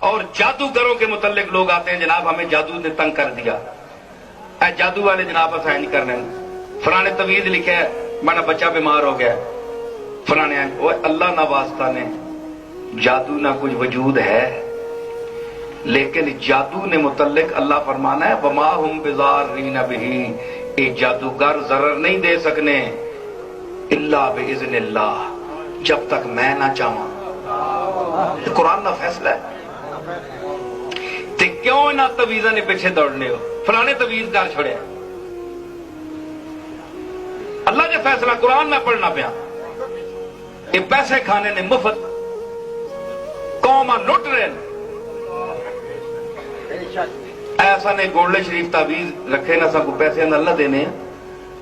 اور جادوگروں کے متعلق لوگ آتے ہیں، جناب ہمیں جادو نے تنگ کر دیا، اے جادو والے جناب اسائن نہیں کرنے، فلانے طویز لکھا ہے میرا بچہ بیمار ہو گیا، فلانے وہ اللہ نہ واسطہ نے جادو نہ کچھ وجود ہے، لیکن جادو نے متعلق اللہ فرمانا ہے وما ہم بضارین بہ، یہ جادوگر ضرر نہیں دے سکنے الا باذن اللہ، جب تک میں نہ چاہوں۔ قرآن کا فیصلہ ہے، تے کیوں انہاں تویزاں نے پیچھے دوڑنے ہو، فلانے تویز کر چھوڑیا، اللہ نے فیصلہ قرآن میں پڑھنا پیا، یہ پیسے کھانے نے مفت، قوم لٹ رہے ہیں، ایسا نے گولڈے شریف تعویذ رکھے نہ سب کو پیسے اللہ دینے ہیں،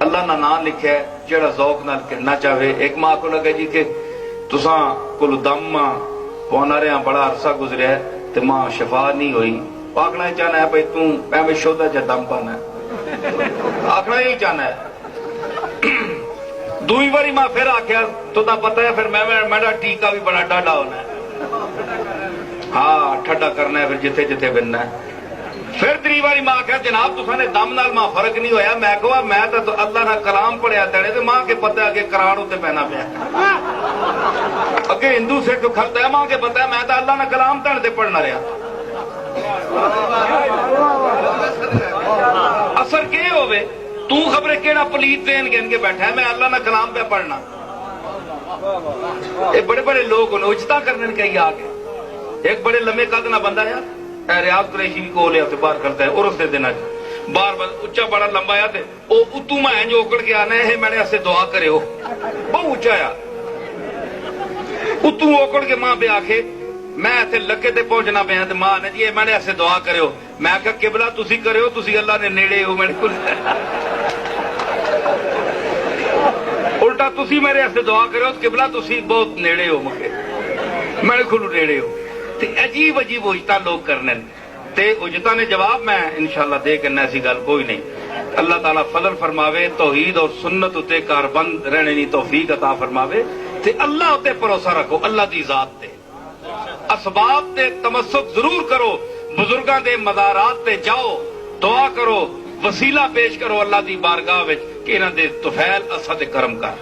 اللہ نہ نام لکھا ہے جڑا ذوق نال کرنا چاہے۔ ایک ماں کو لگے جی کہ تساں کل دم پونا رہے ہیں، بڑا عرصہ گزریا ہے تے ماں شفا نہیں ہوئی، آکھنا ہی چاہنا ہے بھائی توں ایویں شودا جا دم پانا ہے، آکھنا ہی چاہنا ہے۔ دوئی باری ماں پھر آکھیا تو تا پتہ ہے پھر میرا ٹیکا بھی بڑا ڈاڈا ہونا ہے، ہاں ٹھڈا کرنا ہے پھر جتھے جتھے بننا ہے۔ پھر تری باری ماں کہا جناب تساں نے دم نال ماں فرق نہیں ہویا، میں کہا میں تو اللہ نہ کلام پڑھیا تڑے تے ماں کے پتہ اگے کراڑ ہوتے پہنا پیا، اگے ہندو سے تو کھلتا ہے ماں کے پتہ ہے میں تو اللہ نہ کلام تڑ تے پڑھنا رہا۔ اثر کیا ہوئے تو خبریں کیڑا پلیت دین گن کے بیٹھا ہے، میں اللہ نہ کلام پہ پڑھنا۔ یہ بڑے بڑے لوگ انہوں اجتا کرنے کے ہی آگے، ایک بڑے لمحے قد نہ بندہ ہے ریاض قریشی بھی کو لے ہوتے بار کرتا ہے اور اس نے دینا بار بار اچھا بڑا لمبا ہے او اتو میں جو اکڑ کے آنا ہے میں نے ایسے دعا کرے ہو بہت اچھا ہے اتو اکڑ کے ماں پہ آکھے میں ایسے لکے تے پہنچنا پہ ہیں ماں نے جی میں نے ایسے دعا کرے ہو، میں کہا قبلہ تسی کرے ہو، تسی اللہ نے نیڑے ہو، میں نے کل الٹا تسی میرے ایسے دعا کرے ہو قبلہ تسی بہت نیڑے ہو، مکے میں نے کھلو نیڑے ہو۔ تے عجیب عجیب اجتا لوگ کرنے تے اجتا نے جواب میں انشاءاللہ دے کرنا ایسی گل کوئی نہیں، اللہ تعالیٰ فضل فرماوے توحید اور سنت اتے کاربند رہنے نہیں توفیق عطا فرماوے تے اللہ اتے بھروسہ رکھو، اللہ دی ذات تے اسباب تے تمسک ضرور کرو، بزرگاں دے مزارات تے جاؤ، دعا کرو، وسیلہ پیش کرو اللہ دی بارگاہ وچ کہ انہاں دے طفیل اسد کرم کر۔